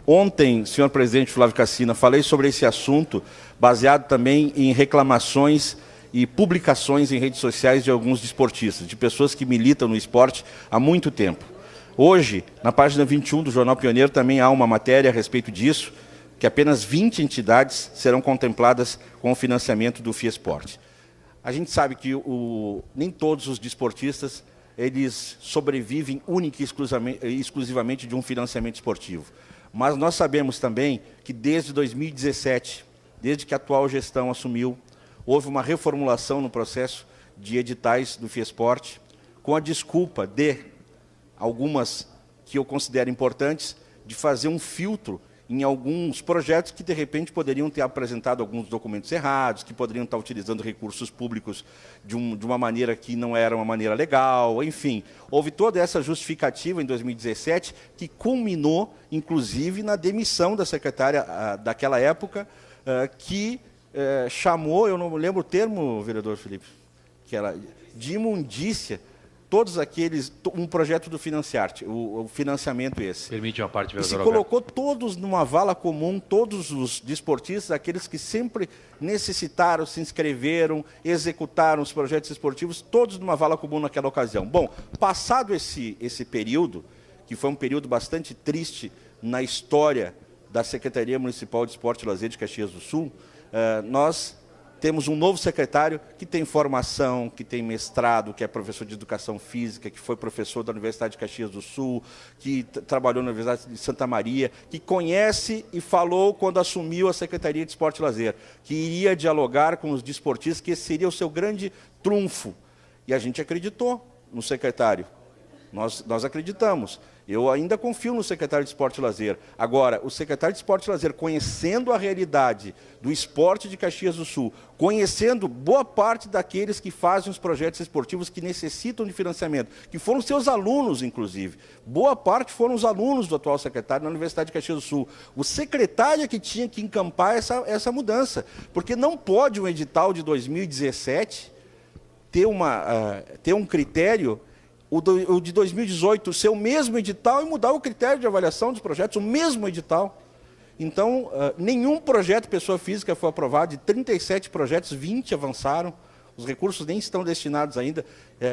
Ontem, senhor presidente Flávio Cassina, falei sobre esse assunto, baseado também em reclamações e publicações em redes sociais de alguns desportistas, de pessoas que militam no esporte há muito tempo. Hoje, na página 21 do Jornal Pioneiro, também há uma matéria a respeito disso, que apenas 20 entidades serão contempladas com o financiamento do FIESPORT. A gente sabe que nem todos os desportistas eles sobrevivem única e exclusivamente de um financiamento esportivo. Mas nós sabemos também que desde 2017, desde que a atual gestão assumiu, houve uma reformulação no processo de editais do FIESPORT, com a desculpa de algumas que eu considero importantes, de fazer um filtro em alguns projetos que, de repente, poderiam ter apresentado alguns documentos errados, que poderiam estar utilizando recursos públicos de uma maneira que não era uma maneira legal, enfim. Houve toda essa justificativa em 2017, que culminou, inclusive, na demissão da secretária daquela época, que chamou, eu não lembro o termo, vereador Felipe, que era de imundícia, todos aqueles, um projeto do Financiarte, o financiamento esse. Permite uma parte, vereador Alberto. E se colocou todos numa vala comum, todos os desportistas, aqueles que sempre necessitaram, se inscreveram, executaram os projetos esportivos, todos numa vala comum naquela ocasião. Bom, passado esse período, que foi um período bastante triste na história da Secretaria Municipal de Esporte e Lazer de Caxias do Sul, nós temos um novo secretário que tem formação, que tem mestrado, que é professor de Educação Física, que foi professor da Universidade de Caxias do Sul, que trabalhou na Universidade de Santa Maria, que conhece e falou quando assumiu a Secretaria de Esporte e Lazer, que iria dialogar com os desportistas, que esse seria o seu grande trunfo. E a gente acreditou no secretário. Nós acreditamos. Eu ainda confio no secretário de Esporte e Lazer. Agora, o secretário de Esporte e Lazer, conhecendo a realidade do esporte de Caxias do Sul, conhecendo boa parte daqueles que fazem os projetos esportivos que necessitam de financiamento, que foram seus alunos, inclusive. Boa parte foram os alunos do atual secretário na Universidade de Caxias do Sul. O secretário é que tinha que encampar essa mudança, porque não pode um edital de 2017 ter um critério, o de 2018 ser o mesmo edital e mudar o critério de avaliação dos projetos, o mesmo edital. Então, nenhum projeto pessoa física foi aprovado, de 37 projetos, 20 avançaram, os recursos nem estão destinados ainda,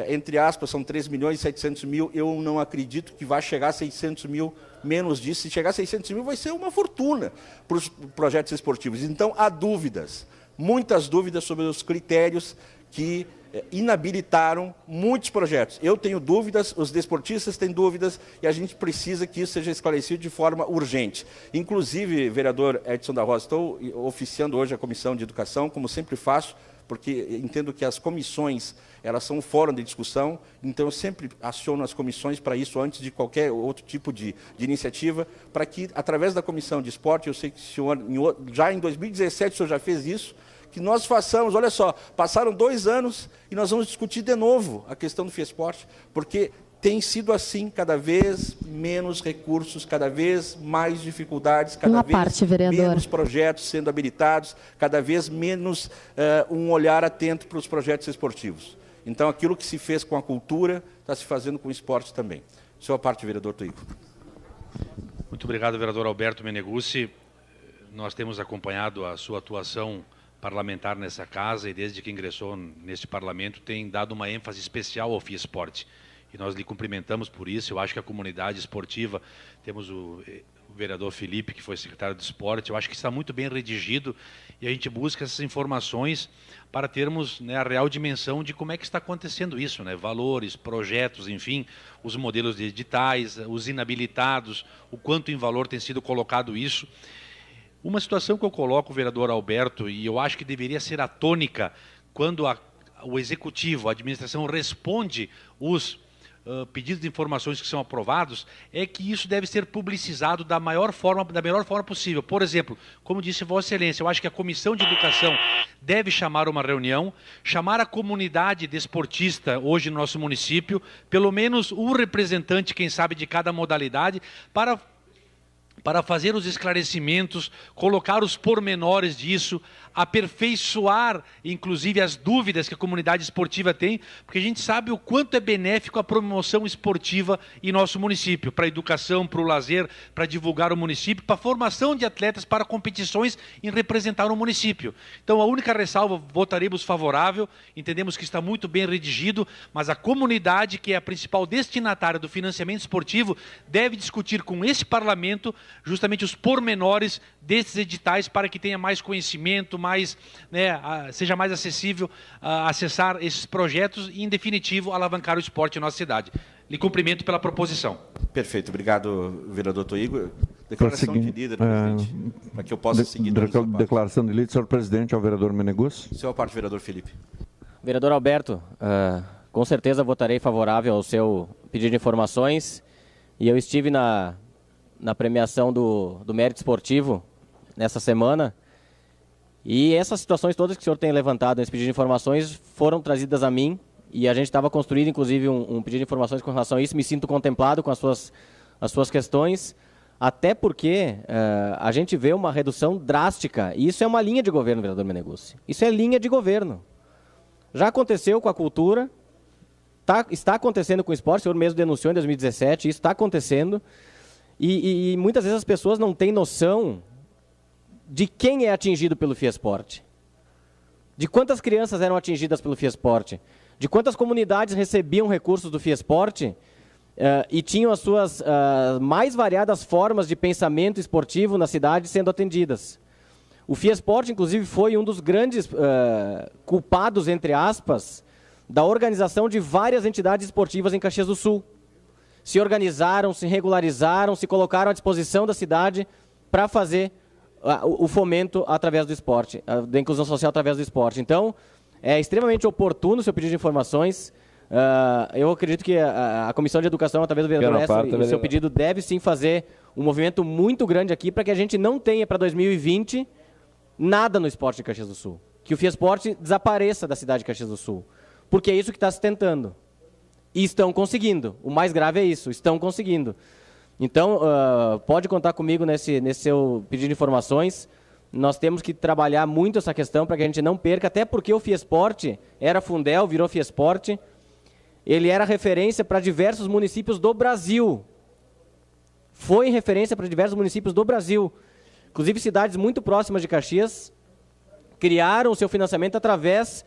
entre aspas, são 3 milhões e 700 mil, eu não acredito que vai chegar a 600 mil, menos disso, se chegar a 600 mil vai ser uma fortuna para os projetos esportivos. Então, há dúvidas, muitas dúvidas sobre os critérios que inabilitaram muitos projetos. Eu tenho dúvidas, os desportistas têm dúvidas, e a gente precisa que isso seja esclarecido de forma urgente. Inclusive, vereador Edson da Rosa, estou oficiando hoje a Comissão de Educação, como sempre faço, porque entendo que as comissões, elas são um fórum de discussão, então eu sempre aciono as comissões para isso, antes de qualquer outro tipo de iniciativa, para que, através da Comissão de Esporte, eu sei que o senhor, já em 2017, o senhor já fez isso, que nós façamos, olha só, passaram 2 anos e nós vamos discutir de novo a questão do FIESPORT, porque tem sido assim, cada vez menos recursos, cada vez mais dificuldades, cada vez menos projetos sendo habilitados, cada vez menos um olhar atento para os projetos esportivos. Então, aquilo que se fez com a cultura, está se fazendo com o esporte também. Sua parte, vereador Tuico. Muito obrigado, vereador Alberto Meneguzzi. Nós temos acompanhado a sua atuação parlamentar nessa casa, e desde que ingressou neste parlamento tem dado uma ênfase especial ao FIESPORT, e nós lhe cumprimentamos por isso. Eu acho que a comunidade esportiva, temos o vereador Felipe, que foi secretário de esporte, eu acho que está muito bem redigido, e a gente busca essas informações para termos, né, a real dimensão de como é que está acontecendo isso, né? Valores, projetos, enfim, os modelos de editais, os inabilitados, o quanto em valor tem sido colocado isso. Uma situação que eu coloco, vereador Alberto, e eu acho que deveria ser a tônica quando o executivo, a administração responde os pedidos de informações que são aprovados, é que isso deve ser publicizado da melhor forma possível. Por exemplo, como disse Vossa Excelência, eu acho que a Comissão de Educação deve chamar uma reunião, chamar a comunidade desportista hoje no nosso município, pelo menos um representante, quem sabe, de cada modalidade, para para fazer os esclarecimentos, colocar os pormenores disso, aperfeiçoar, inclusive, as dúvidas que a comunidade esportiva tem, porque a gente sabe o quanto é benéfico a promoção esportiva em nosso município, para a educação, para o lazer, para divulgar o município, para a formação de atletas para competições em representar o município. Então, a única ressalva, votaremos favorável, entendemos que está muito bem redigido, mas a comunidade, que é a principal destinatária do financiamento esportivo, deve discutir com esse parlamento justamente os pormenores desses editais para que tenha mais conhecimento, seja mais acessível acessar esses projetos e, em definitivo, alavancar o esporte em nossa cidade. Lhe cumprimento pela proposição. Perfeito. Obrigado, vereador Toigo. Declaração de líder, presidente, para que eu possa seguir. Declaração de líder, senhor presidente, ao vereador Meneguzzi. Senhor parte, vereador Felipe. Vereador Alberto, com certeza votarei favorável ao seu pedido de informações, e eu estive na premiação do mérito esportivo nessa semana, e essas situações todas que o senhor tem levantado nesse pedido de informações foram trazidas a mim, e a gente estava construindo, inclusive, um pedido de informações com relação a isso. Me sinto contemplado com as suas questões, até porque a gente vê uma redução drástica, e isso é uma linha de governo, vereador Meneguzzi. Isso é linha de governo. Já aconteceu com a cultura, está acontecendo com o esporte, o senhor mesmo denunciou em 2017, isso está acontecendo, e muitas vezes as pessoas não têm noção de quem é atingido pelo Fiesporte, de quantas crianças eram atingidas pelo Fiesporte, de quantas comunidades recebiam recursos do Fiesporte e tinham as suas mais variadas formas de pensamento esportivo na cidade sendo atendidas. O Fiesporte, inclusive, foi um dos grandes culpados, entre aspas, da organização de várias entidades esportivas em Caxias do Sul. Se organizaram, se regularizaram, se colocaram à disposição da cidade para fazer o fomento através do esporte, da inclusão social através do esporte. Então, é extremamente oportuno o seu pedido de informações. Eu acredito que a Comissão de Educação, através do vereador Lessa, o seu pedido deve sim fazer um movimento muito grande aqui para que a gente não tenha para 2020 nada no esporte de Caxias do Sul. Que o Fiesporte desapareça da cidade de Caxias do Sul. Porque é isso que está se tentando. E estão conseguindo. O mais grave é isso, estão conseguindo. Então, pode contar comigo nesse seu pedido de informações. Nós temos que trabalhar muito essa questão para que a gente não perca, até porque o Fiesporte era Fundel, virou Fiesporte. Ele era referência para diversos municípios do Brasil. Foi referência para diversos municípios do Brasil. Inclusive, cidades muito próximas de Caxias criaram o seu financiamento através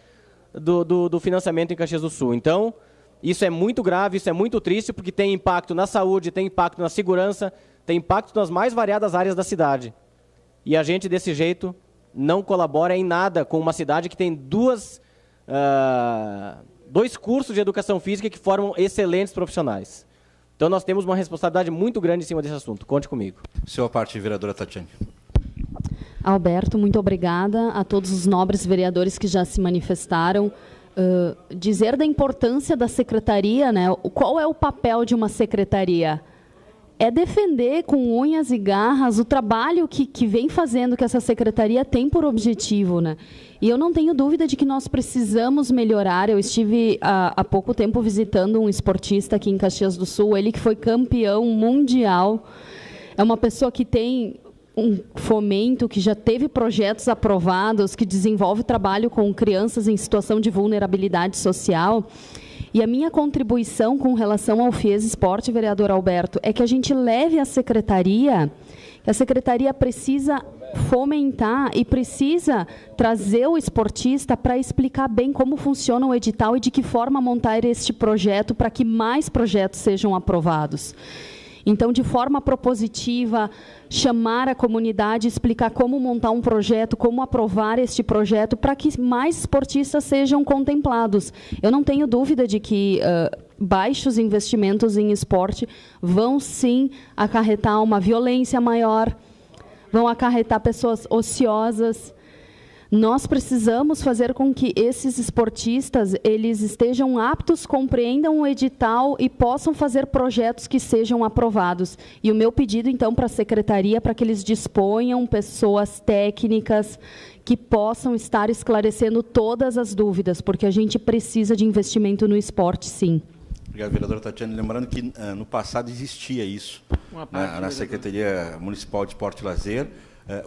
do financiamento em Caxias do Sul. Então, isso é muito grave, isso é muito triste, porque tem impacto na saúde, tem impacto na segurança, tem impacto nas mais variadas áreas da cidade. E a gente, desse jeito, não colabora em nada com uma cidade que tem dois cursos de educação física que formam excelentes profissionais. Então, nós temos uma responsabilidade muito grande em cima desse assunto. Conte comigo. Senhor parte, vereadora Tatiane. Alberto, muito obrigada a todos os nobres vereadores que já se manifestaram. Dizer da importância da secretaria, né? Qual é o papel de uma secretaria? É defender com unhas e garras o trabalho que vem fazendo, que essa secretaria tem por objetivo, né? E eu não tenho dúvida de que nós precisamos melhorar. Eu estive há pouco tempo visitando um esportista aqui em Caxias do Sul, ele que foi campeão mundial. É uma pessoa que tem um fomento, que já teve projetos aprovados, que desenvolve trabalho com crianças em situação de vulnerabilidade social. E a minha contribuição com relação ao FIES Esporte, vereador Alberto, é que a gente leve a secretaria precisa fomentar e precisa trazer o esportista para explicar bem como funciona o edital e de que forma montar este projeto para que mais projetos sejam aprovados. Então, de forma propositiva, chamar a comunidade, explicar como montar um projeto, como aprovar este projeto, para que mais esportistas sejam contemplados. Eu não tenho dúvida de que baixos investimentos em esporte vão, sim, acarretar uma violência maior, vão acarretar pessoas ociosas. Nós precisamos fazer com que esses esportistas eles estejam aptos, compreendam o edital e possam fazer projetos que sejam aprovados. E o meu pedido, então, para a secretaria, para que eles disponham pessoas técnicas que possam estar esclarecendo todas as dúvidas, porque a gente precisa de investimento no esporte, sim. Obrigado, vereadora Tatiane. Lembrando que no passado existia isso na Secretaria Municipal de Esporte e Lazer.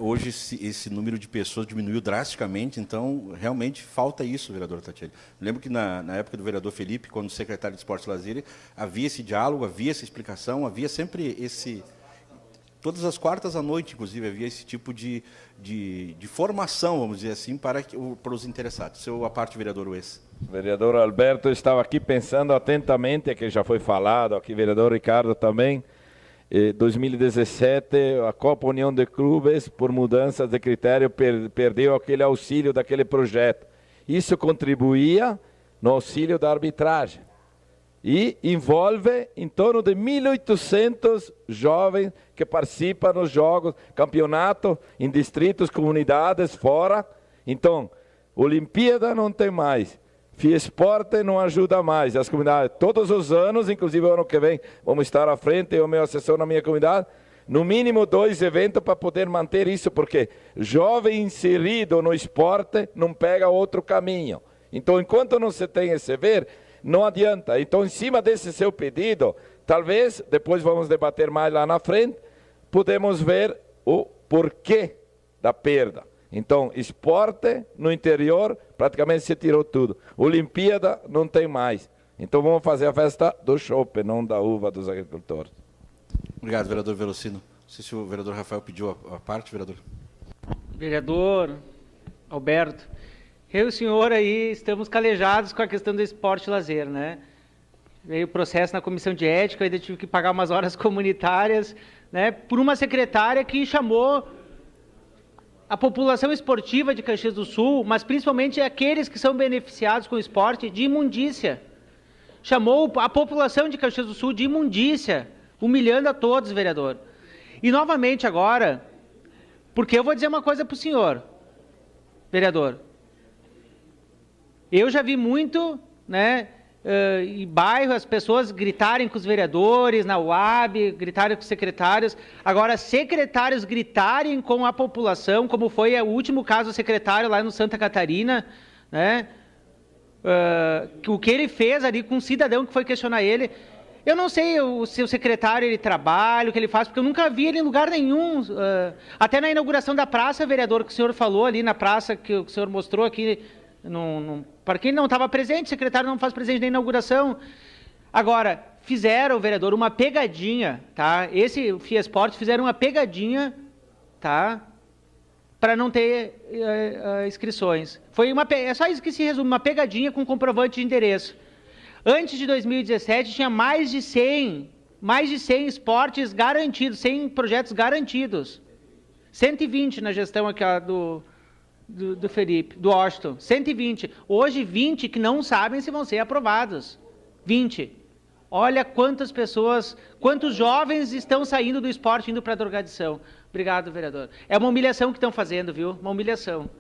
Hoje esse número de pessoas diminuiu drasticamente, então realmente falta isso, vereadora Tatiane. Lembro que na época do vereador Felipe, quando secretário de Esporte e Lazer, havia esse diálogo, havia essa explicação, havia sempre esse... Todas as quartas à noite, inclusive, havia esse tipo de formação, vamos dizer assim, para os interessados. A parte, vereador Ues. Vereador Alberto, estava aqui pensando atentamente, que já foi falado, aqui vereador Ricardo também, 2017, a Copa União de Clubes, por mudanças de critério, perdeu aquele auxílio daquele projeto. Isso contribuía no auxílio da arbitragem. E envolve em torno de 1.800 jovens que participam nos jogos, campeonato, em distritos, comunidades, fora. Então, Olimpíada não tem mais. Fiesporte não ajuda mais. As comunidades, todos os anos, inclusive o ano que vem, vamos estar à frente, eu, meu assessor na minha comunidade, no mínimo 2 eventos para poder manter isso, porque jovem inserido no esporte não pega outro caminho. Então, enquanto não se tem esse ver, não adianta. Então, em cima desse seu pedido, talvez, depois vamos debater mais lá na frente, podemos ver o porquê da perda. Então, esporte no interior, praticamente se tirou tudo. Olimpíada não tem mais. Então, vamos fazer a festa do chope, não da uva dos agricultores. Obrigado, vereador Velocino. Não sei se o vereador Rafael pediu a parte, vereador. Vereador Alberto, eu e o senhor aí estamos calejados com a questão do esporte e lazer, né? Veio o processo na comissão de ética, eu ainda tive que pagar umas horas comunitárias, né? Por uma secretária que chamou a população esportiva de Caxias do Sul, mas principalmente aqueles que são beneficiados com o esporte, de imundícia. Chamou a população de Caxias do Sul de imundícia, humilhando a todos, vereador. E novamente agora, porque eu vou dizer uma coisa para o senhor, vereador. Eu já vi muito, né, em bairro, as pessoas gritarem com os vereadores, na UAB, gritarem com os secretários. Agora, secretários gritarem com a população, como foi o último caso do secretário lá no Santa Catarina, né? O que ele fez ali com um cidadão que foi questionar ele. Eu não sei se o secretário ele trabalha, o que ele faz, porque eu nunca vi ele em lugar nenhum. Até na inauguração da praça, vereador, que o senhor falou ali na praça, que o senhor mostrou aqui, para quem não estava presente, o secretário não faz presente na inauguração. Agora, fizeram, vereador, uma pegadinha, tá? Esse Fiesporte fizeram uma pegadinha, tá? Para não ter inscrições. É só isso que se resume, uma pegadinha com comprovante de endereço. Antes de 2017, tinha mais de 100 esportes garantidos, 100 projetos garantidos. 120 na gestão aqui do Felipe, do Washington. 120. Hoje, 20 que não sabem se vão ser aprovados. 20. Olha quantas pessoas, quantos jovens estão saindo do esporte indo para a drogadição. Obrigado, vereador. É uma humilhação que estão fazendo, viu? Uma humilhação.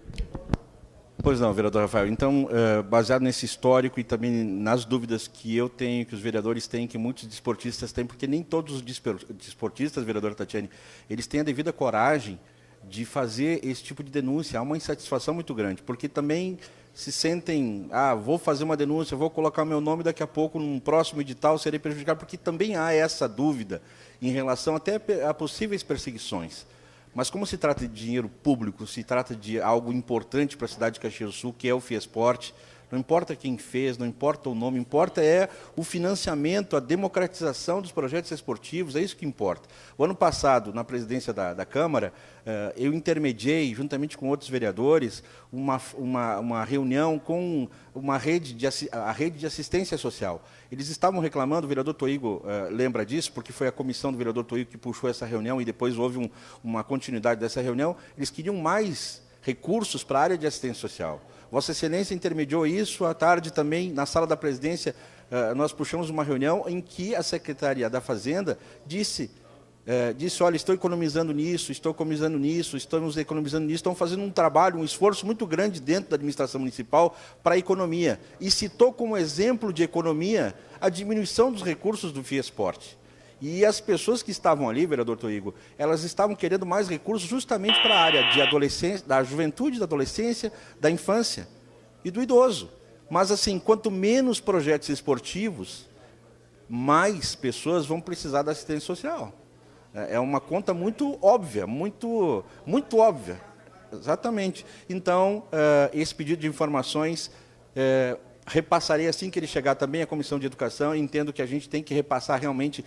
Pois não, vereador Rafael. Então, baseado nesse histórico e também nas dúvidas que eu tenho, que os vereadores têm, que muitos desportistas têm, porque nem todos os desportistas, vereadora Tatiane, eles têm a devida coragem de fazer esse tipo de denúncia. Há uma insatisfação muito grande, porque também se sentem, vou fazer uma denúncia, vou colocar meu nome, daqui a pouco, num próximo edital, serei prejudicado, porque também há essa dúvida em relação até a possíveis perseguições. Mas como se trata de dinheiro público, se trata de algo importante para a cidade de Caxias do Sul, que é o Fiesporte, não importa quem fez, não importa o nome, importa é o financiamento, a democratização dos projetos esportivos, é isso que importa. O ano passado, na presidência da Câmara, eu intermediei, juntamente com outros vereadores, uma reunião com a rede de assistência social. Eles estavam reclamando, o vereador Toigo lembra disso, porque foi a comissão do vereador Toigo que puxou essa reunião e depois houve uma continuidade dessa reunião. Eles queriam mais recursos para a área de assistência social. Vossa Excelência intermediou isso. À tarde também, na sala da presidência, nós puxamos uma reunião em que a Secretaria da Fazenda disse, olha, estou economizando nisso, estamos economizando nisso, estão fazendo um trabalho, um esforço muito grande dentro da administração municipal para a economia. E citou como exemplo de economia a diminuição dos recursos do Fiesporte. E as pessoas que estavam ali, vereador Toigo, elas estavam querendo mais recursos justamente para a área de adolescência, da juventude, da adolescência, da infância e do idoso. Mas, assim, quanto menos projetos esportivos, mais pessoas vão precisar da assistência social. É uma conta muito óbvia, muito óbvia. Exatamente. Então, esse pedido de informações repassarei assim que ele chegar também à Comissão de Educação. Entendo que a gente tem que repassar realmente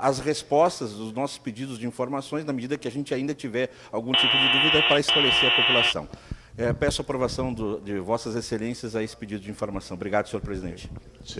as respostas dos nossos pedidos de informações, na medida que a gente ainda tiver algum tipo de dúvida, para esclarecer a população. Peço a aprovação de Vossas Excelências a esse pedido de informação. Obrigado, senhor presidente.